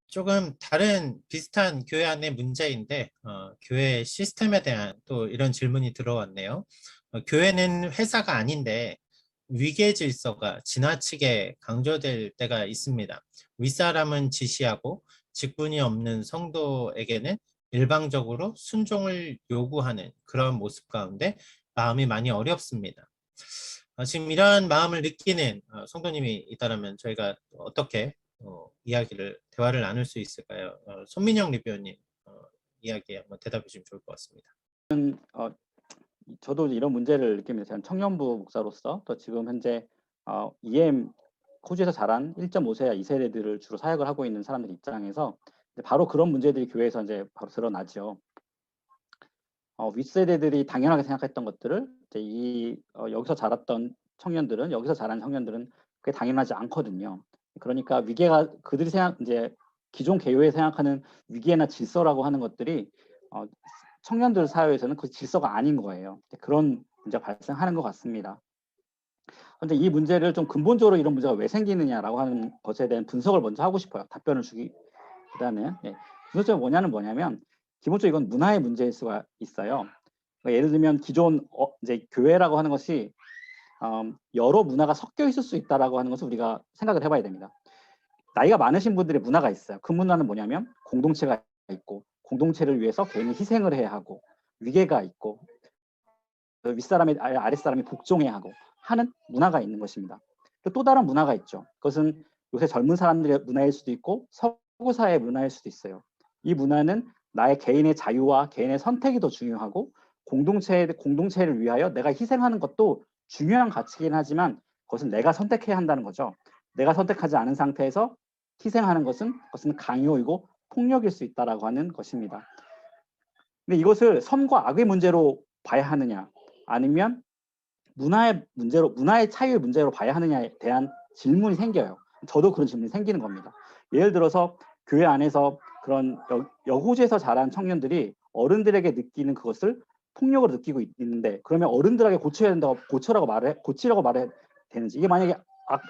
조금 다른 비슷한 교회 안의 문제인데 교회 시스템에 대한 또 이런 질문이 들어왔네요. 교회는 회사가 아닌데 위계 질서가 지나치게 강조될 때가 있습니다. 윗사람은 지시하고 직분이 없는 성도에게는 일방적으로 순종을 요구하는 그런 모습 가운데 마음이 많이 어렵습니다. 지금 이런 마음을 느끼는 성도님이 있다면 저희가 어떻게 대화를 나눌 수 있을까요? 손민영 리뷰님 이야기에 한번 대답해 주시면 좋을 것 같습니다. 어, 저도 이런 문제를 느낍니다. 저는 청년부 목사로서 또 지금 현재 EM 호주에서 자란 1.5세, 2세대들을 주로 사역을 하고 있는 사람들 입장에서 바로 그런 문제들이 교회에서 이제 바로 드러나죠. 윗세대들이 당연하게 생각했던 것들을 이제 여기서 자랐던 청년들은 여기서 자란 청년들은 그게 당연하지 않거든요. 그러니까 위계가 그들이 이제 기존 개요에 생각하는 위계나 질서라고 하는 것들이 청년들 사회에서는 그 질서가 아닌 거예요. 그런 문제가 발생하는 것 같습니다. 그런데 이 문제를 좀 근본적으로 이런 문제가 왜 생기느냐라고 하는 것에 대한 분석을 먼저 하고 싶어요. 답변을 주기보다는. 근본적으로 뭐냐면 기본적으로 이건 문화의 문제일 수가 있어요. 그러니까 예를 들면 기존 이제 교회라고 하는 것이 여러 문화가 섞여 있을 수 있다라고 하는 것을 우리가 생각을 해봐야 됩니다. 나이가 많으신 분들의 문화가 있어요. 그 문화는 뭐냐면 공동체가 있고 공동체를 위해서 개인이 희생을 해야 하고 위계가 있고 윗사람이 아랫사람이 복종해야 하고 하는 문화가 있는 것입니다. 또 다른 문화가 있죠. 그것은 요새 젊은 사람들의 문화일 수도 있고 서구 사회의 문화일 수도 있어요. 이 문화는 나의 개인의 자유와 개인의 선택이 더 중요하고 공동체를 위하여 내가 희생하는 것도 중요한 가치이긴 하지만 그것은 내가 선택해야 한다는 거죠. 내가 선택하지 않은 상태에서 희생하는 것은 강요이고 폭력일 수 있다라고 하는 것입니다. 근데 이것을 선과 악의 문제로 봐야 하느냐 아니면 문화의 차이의 문제로 봐야 하느냐에 대한 질문이 생겨요. 저도 그런 질문이 생기는 겁니다. 예를 들어서 교회 안에서 그런 여호주에서 자란 청년들이 어른들에게 느끼는 그것을 폭력으로 느끼고 있는데 그러면 어른들에게 고치라고 말해 되는지 이게 만약에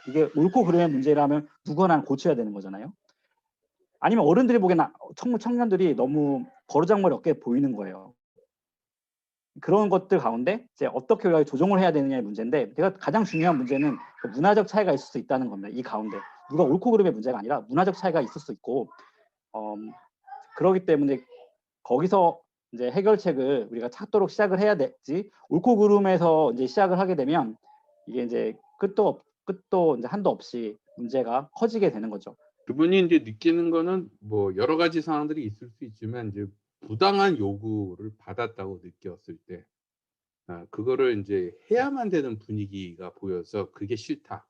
이게 옳고 그름의 문제라면 누구나 고쳐야 되는 거잖아요. 아니면 어른들이 보기에는 청년들이 너무 버르장머리 없게 보이는 거예요. 그런 것들 가운데 이제 어떻게 우리가 조정을 해야 되느냐의 문제인데 가장 중요한 문제는 문화적 차이가 있을 수 있다는 겁니다. 이 가운데 누가 옳고 그름의 문제가 아니라 문화적 차이가 있을 수 있고 그렇기 때문에 거기서 이제 해결책을 우리가 찾도록 시작을 해야 되지 옳고 그름에서 이제 시작을 하게 되면 이게 이제 끝도 이제 한도 없이 문제가 커지게 되는 거죠. 그분이 이제 느끼는 거는 뭐 여러 가지 상황들이 있을 수 있지만 이제 부당한 요구를 받았다고 느꼈을 때 그거를 인제 해야만 되는 분위기가 보여서 '그게 싫다.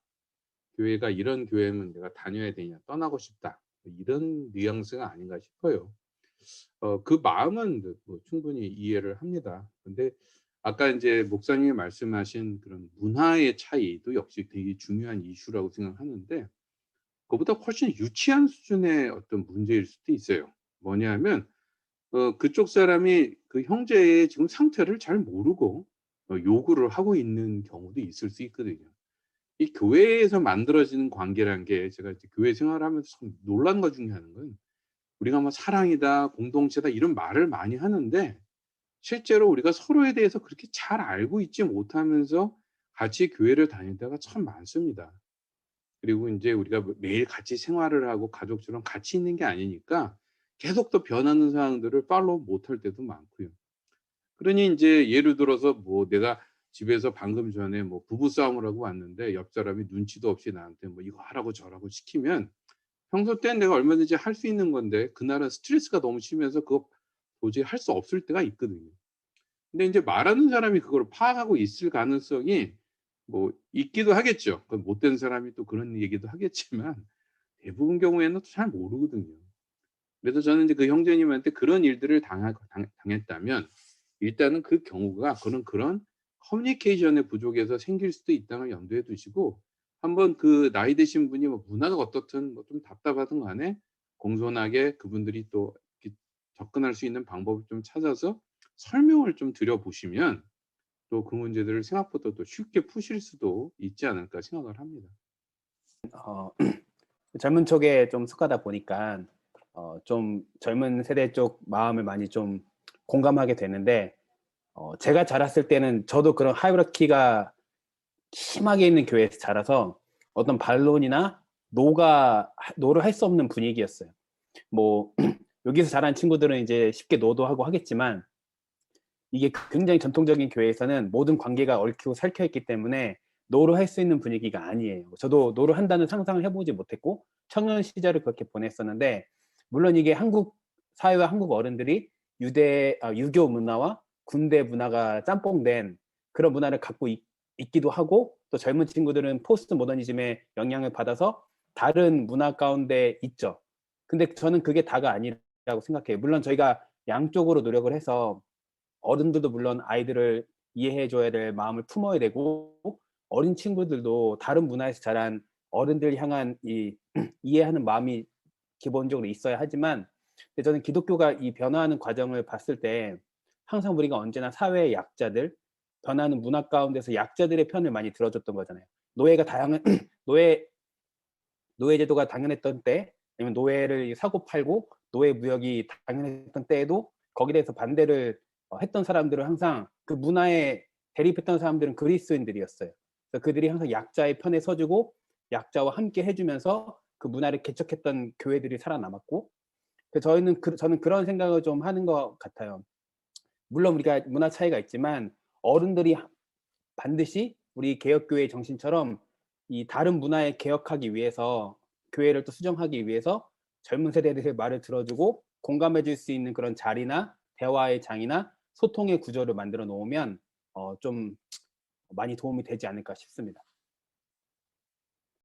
교회가 이런 교회면 내가 다녀야 되냐. 떠나고 싶다.' 이런 뉘앙스가 아닌가 싶어요. 그 마음은 뭐 충분히 이해를 합니다. 근데 아까 인제 목사님이 말씀하신 그런 문화의 차이도 역시 되게 중요한 이슈라고 생각하는데 그보다 훨씬 유치한 수준의 어떤 문제일 수도 있어요. 뭐냐면 그쪽 사람이 그 형제의 지금 상태를 잘 모르고 요구를 하고 있는 경우도 있을 수 있거든요. 이 교회에서 만들어지는 관계라는 게 제가 이제 교회 생활을 하면서 참 놀란 것 중에 하나는 우리가 뭐 "사랑이다. 공동체다." 이런 말을 많이 하는데 실제로 우리가 서로에 대해서 그렇게 잘 알고 있지 못하면서 같이 교회를 다닐 때가 참 많습니다. 그리고 인제 우리가 뭐 매일 같이 생활을 하고 가족처럼 같이 있는 게 아니니까 계속 또 변하는 상황들을 팔로우 못할 때도 많고요. 그러니 인제 예를 들어서 뭐 내가 집에서 방금 전에 뭐 부부싸움을 하고 왔는데 옆 사람이 눈치도 없이 나한테 뭐 이거 하라고 저라고 시키면 평소 때는 내가 얼마든지 할 수 있는 건데 그날은 스트레스가 너무 심해서 그거 도저히 할 수 없을 때가 있거든요. 근데 인제 말하는 사람이 그걸 파악하고 있을 가능성이 뭐 있기도 하겠죠. 그 못된 사람이 또 그런 얘기도 하겠지만 대부분 경우에는 또 잘 모르거든요. 그래서 저는 이제 그 형제님한테 그런 일들을 당했다면 일단은 그 경우가 그런 커뮤니케이션의 부족에서 생길 수도 있다는 걸 염두에 두시고 한번 그 나이 드신 분이 뭐 문화가 어떻든 뭐 좀 답답하든 간에 공손하게 그분들이 또 이렇게 접근할 수 있는 방법을 좀 찾아서 설명을 좀 드려 보시면 또 그 문제들을 생각보다 더 쉽게 푸실 수도 있지 않을까 생각을 합니다. 어 젊은 촉에 좀 속하다 보니까 좀 젊은 세대 쪽 마음을 많이 좀 공감하게 되는데, 제가 자랐을 때는 저도 그런 하이라키가 심하게 있는 교회에서 자라서 어떤 반론이나 노를 할 수 없는 분위기였어요. 뭐 여기서 자란 친구들은 이제 쉽게 노도 하고 하겠지만, 이게 굉장히 전통적인 교회에서는 모든 관계가 얽히고 설켜 있기 때문에 노를 할 수 있는 분위기가 아니에요. 저도 노를 한다는 상상을 해보지 못했고 청년 시절을 그렇게 보냈었는데, 물론 이게 한국 사회와 한국 어른들이 유교 문화와 군대 문화가 짬뽕된 그런 문화를 갖고 있기도 하고, 또 젊은 친구들은 포스트 모더니즘의 영향을 받아서 다른 문화 가운데 있죠. 근데 저는 그게 다가 아니라고 생각해요. 물론 저희가 양쪽으로 노력을 해서 어른들도 물론 아이들을 이해해 줘야 될 마음을 품어야 되고, 어린 친구들도 다른 문화에서 자란 어른들 향한 이 이해하는 마음이 기본적으로 있어야 하지만, 근데 저는 기독교가 이 변화하는 과정을 봤을 때 항상 우리가 언제나 사회의 약자들, 변하는 문화 가운데서 약자들의 편을 많이 들어줬던 거잖아요. 노예가 다양한 노예 제도가 당연했던 때, 아니면 노예를 사고 팔고 노예 무역이 당연했던 때에도 거기에 대해서 반대를 했던 사람들은 항상 그 문화에 대립했던 사람들은 그리스도인들이었어요. 그래서 그들이 항상 약자의 편에 서주고 약자와 함께 해주면서 그 문화를 개척했던 교회들이 살아남았고, 저는 그런 생각을 좀 하는 것 같아요. 물론 우리가 문화 차이가 있지만 어른들이 반드시 우리 개혁교회의 정신처럼 이 다른 문화에 개혁하기 위해서, 교회를 또 수정하기 위해서 젊은 세대들의 말을 들어주고 공감해 줄 수 있는 그런 자리나 대화의 장이나 소통의 구조를 만들어 놓으면 좀 많이 도움이 되지 않을까 싶습니다.